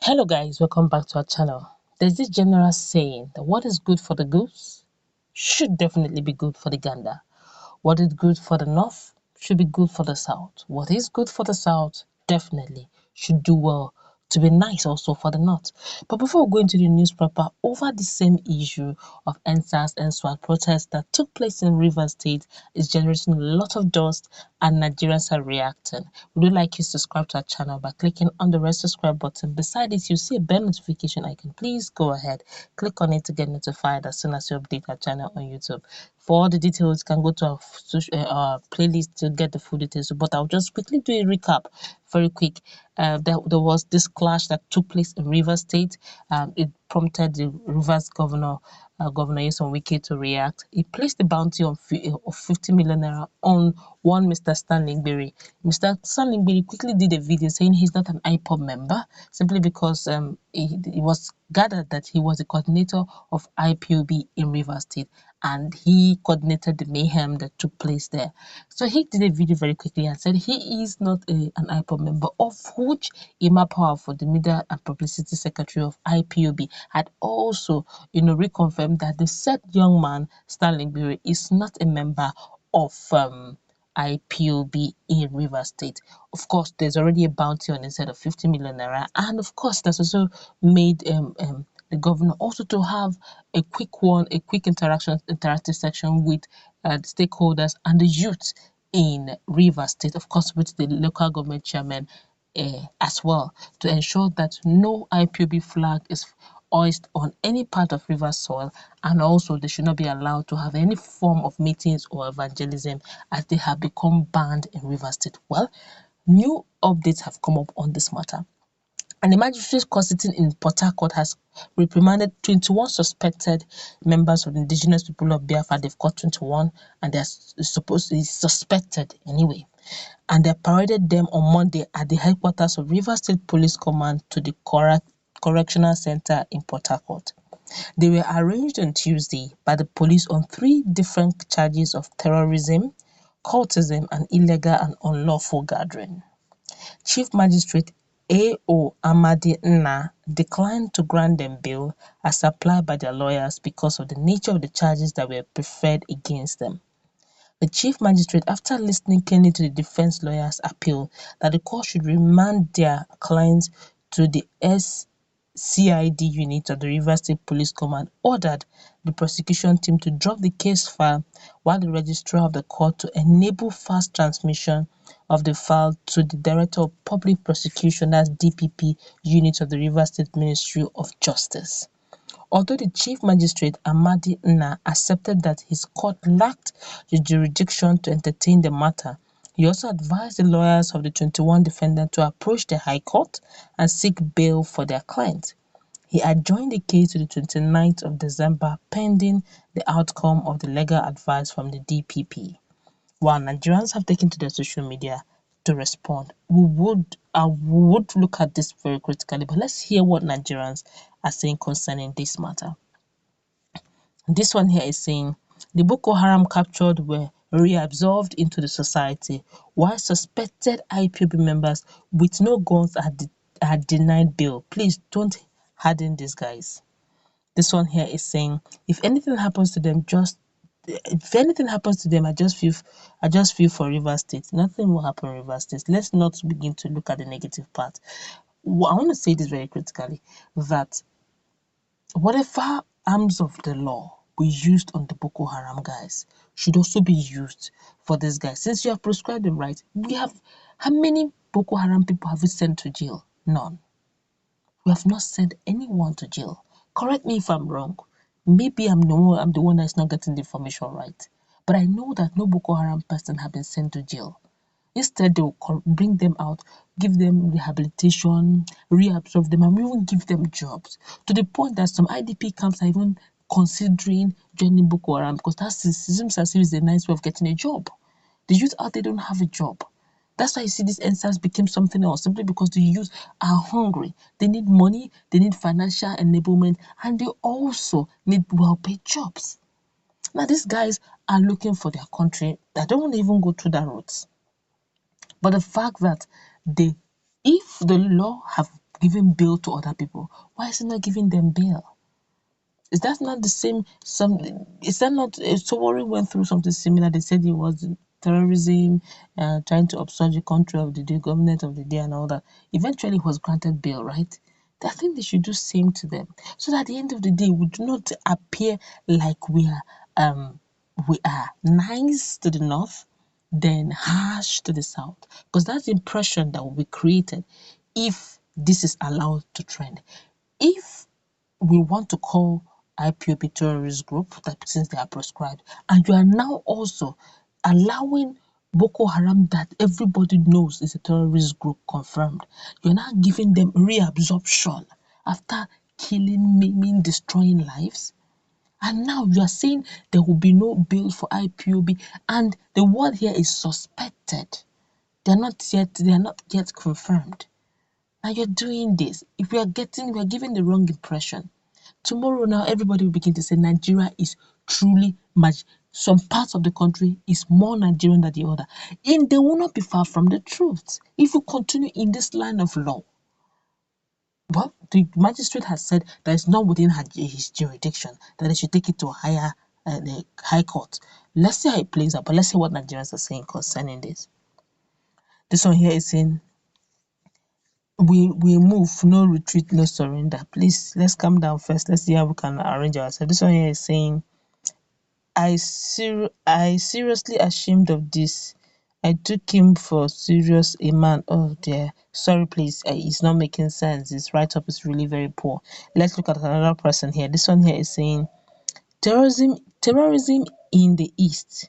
Hello guys, welcome back to our channel. There's this general saying that what is good for the goose should definitely be good for the gander. What is good for the north should be good for the south. What is good for the south definitely should do well to be nice also for the north. But before we go into the news proper, over the same issue of EndSars and SWAT protests that took place in Rivers State is generating a lot of dust and Nigerians are reacting. We would like you to subscribe to our channel by clicking on the red subscribe button. Beside it, you see a bell notification icon. Please go ahead, click on it to get notified as soon as you update our channel on YouTube. For all the details, you can go to our playlist to get the full details. But I'll just quickly do a recap, very quick. There was this clash that took place in Rivers State. It prompted the Rivers Governor Nyesom Wike to react. He placed a bounty of 50 million naira on one Mr. Stanley Berry. Mr. Stanley Berry quickly did a video saying he's not an Ipob member simply because it was gathered that he was the coordinator of IPOB in Rivers State and he coordinated the mayhem that took place there. So he did a video very quickly and said he is not an IPOB member, of which Emma Powerful, the Media and Publicity Secretary of IPOB, had also, reconfirmed that the said young man, Stanley Berry, is not a member of IPOB in Rivers State. Of course, there's already a bounty on his head of 50 million naira, and of course, that's also made the governor also to have a quick interactive section with the stakeholders and the youth in Rivers State, of course, with the local government chairman as well, to ensure that no IPOB flag is hoisted on any part of river soil, and also they should not be allowed to have any form of meetings or evangelism as they have become banned in Rivers State. Well, new updates have come up on this matter. And the magistrate court sitting in Port has reprimanded 21 suspected members of the indigenous people of Biafra. They've caught 21 and they're supposed to be suspected anyway. And they paraded them on Monday at the headquarters of Rivers State Police Command to the Correctional Center in Port Harcourt. They were arraigned on Tuesday by the police on 3 different charges of terrorism, cultism, and illegal and unlawful gathering. Chief Magistrate A.O. Amadi Nna declined to grant them bail as applied by their lawyers because of the nature of the charges that were preferred against them. The Chief Magistrate, after listening keenly to the defense lawyers' appeal that the court should remand their clients to the CID unit of the Rivers State Police Command, ordered the prosecution team to drop the case file while the registrar of the court to enable fast transmission of the file to the Director of Public Prosecution, as DPP unit of the Rivers State Ministry of Justice. Although the Chief Magistrate Amadi Nna accepted that his court lacked the jurisdiction to entertain the matter, he also advised the lawyers of the 21 defendants to approach the High Court and seek bail for their clients. He adjourned the case to the 29th of December pending the outcome of the legal advice from the DPP. While Nigerians have taken to their social media to respond, we would look at this very critically, but let's hear what Nigerians are saying concerning this matter. This one here is saying the Boko Haram captured were reabsorbed into the society, while suspected IPOB members with no guns are denied bail. Please don't harden these guys. This one here is saying if anything happens to them, I just feel for Rivers State. Nothing will happen in Rivers State. Let's not begin to look at the negative part. I want to say this very critically, that whatever arms of the law we used on the Boko Haram guys should also be used for this guy. Since you have prescribed them right, how many Boko Haram people have we sent to jail? None. We have not sent anyone to jail. Correct me if I'm wrong. Maybe I'm the one that's not getting the information right. But I know that no Boko Haram person has been sent to jail. Instead, they will bring them out, give them rehabilitation, reabsorb them, and even give them jobs. To the point that some IDP camps are even considering joining Boko Haram because that seems as if it's a nice way of getting a job. The youth out there don't have a job. That's why you see this EndSars became something else, simply because the youth are hungry. They need money, they need financial enablement, and they also need well-paid jobs. Now, these guys are looking for their country. They don't want to even go through that route. But the fact that if the law have giving bail to other people. Why is it not giving them bail? Is that not the same? Is that not? Sowore went through something similar. They said it was terrorism, trying to obstruct the country of the day, government of the day, and all that. Eventually, he was granted bail, right? I think they should do same to them, so that at the end of the day, we do not appear like we are nice to the north, then harsh to the south, because that's the impression that will be created if this is allowed to trend. If we want to call IPOB terrorist group, that since they are proscribed, and you are now also allowing Boko Haram, that everybody knows is a terrorist group confirmed, you're now giving them reabsorption after killing, maiming, destroying lives. And now you are saying there will be no bail for IPOB, and the word here is suspected. They are not yet confirmed. Now you're doing this. If we are giving the wrong impression. Tomorrow now everybody will begin to say Nigeria is truly much. Some parts of the country is more Nigerian than the other. And they will not be far from the truth. If you continue in this line of law, well, the magistrate has said that it's not within his jurisdiction, that they should take it to the high court. Let's see how it plays out, but let's see what Nigerians are saying concerning this. This one here is saying, we move, no retreat, no surrender. Please, let's calm down first. Let's see how we can arrange ourselves. This one here is saying, I seriously ashamed of this. I took him for serious a man. Oh dear. Sorry, please. It's not making sense. This write-up is really very poor. Let's look at another person here. This one here is saying, terrorism in the East.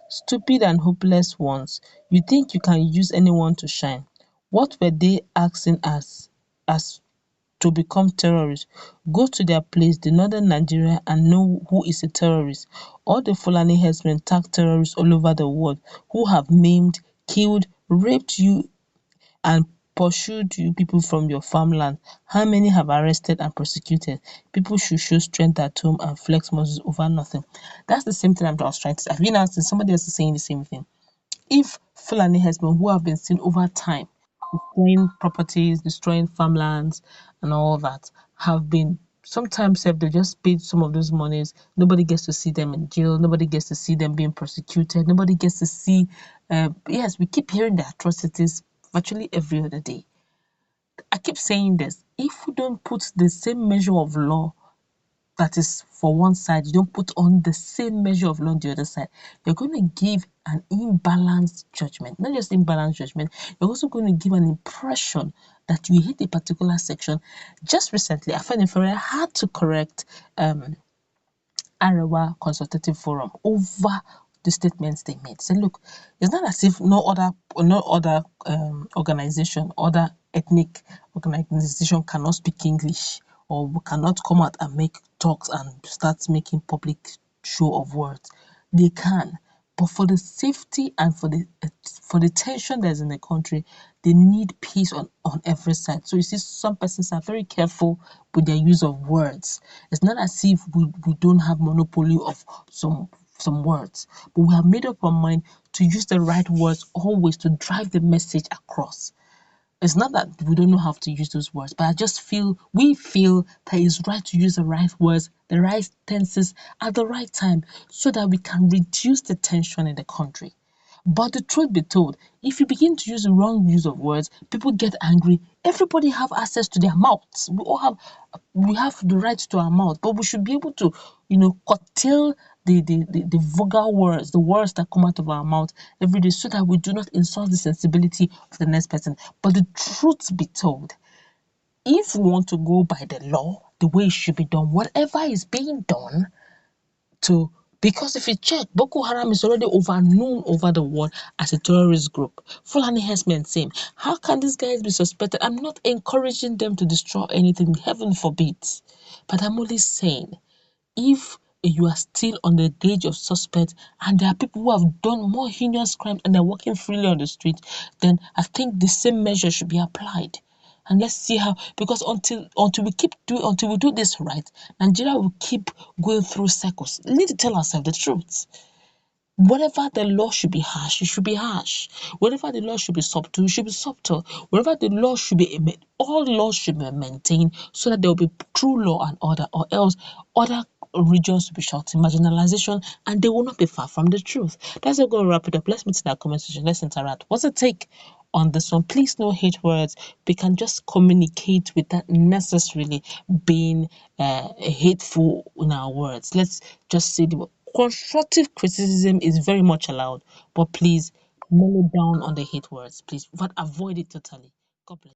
Stupid and hopeless ones. You think you can use anyone to shine. What were they asking us as to become terrorists? Go to their place, the northern Nigeria, and know who is a terrorist. All the Fulani herdsmen tag terrorists all over the world who have maimed, killed, raped you, and pursued you people from your farmland. How many have arrested and prosecuted? People should show strength at home and flex muscles over nothing. That's the same thing I was trying to say. I've been asking, somebody else is saying the same thing. If Fulani herdsmen who have been seen over time destroying properties, destroying farmlands, and all that have been, sometimes if they just paid some of those monies, nobody gets to see them in jail, nobody gets to see them being prosecuted, nobody gets to see. Yes, we keep hearing the atrocities virtually every other day. I keep saying this: if we don't put the same measure of law that is for one side, you don't put on the same measure of law on the other side, you're going to give an imbalanced judgment. Not just imbalanced judgment, you're also going to give an impression that you hate a particular section. Just recently, Afenifere had to correct Arewa Consultative Forum over the statements they made. Say, look, it's not as if no other organization, other ethnic organization cannot speak English or cannot come out and make talks and start making public show of words. They can, but for the safety and for the tension that's in the country, they need peace on every side. So you see, some persons are very careful with their use of words. It's not as if we don't have monopoly of some words, but we have made up our mind to use the right words always to drive the message across. It's not that we don't know how to use those words, but we feel that it's right to use the right words, the right tenses at the right time so that we can reduce the tension in the country. But the truth be told, if you begin to use the wrong use of words, people get angry. Everybody have access to their mouths. We have the right to our mouth, but we should be able to, curtail the vulgar words, the words that come out of our mouth every day, so that we do not insult the sensibility of the next person. But the truth be told, if we want to go by the law, the way it should be done, whatever is being done because if you check, Boko Haram is already known over the world as a terrorist group. Fulani herdsmen, same. How can these guys be suspected? I'm not encouraging them to destroy anything, heaven forbid. But I'm only saying, if you are still on the gauge of suspect and there are people who have done more heinous crimes and they're walking freely on the street, then I think the same measure should be applied. And let's see how, because until we do this right, Nigeria will keep going through circles. We need to tell ourselves the truth. Whatever the law should be harsh, it should be harsh. Whatever the law should be subtle, it should be subtle. Whatever the law should be, all laws should be maintained so that there will be true law and order, or else other regions will be shouting marginalization and they will not be far from the truth. That's going to wrap it up. Let's meet in our comment section. Let's interact. What's the take on this one? Please, no hate words. We can just communicate without necessarily being hateful in our words. Let's just say the constructive criticism is very much allowed, but please mellow down on the hate words, please, but avoid it totally. God bless.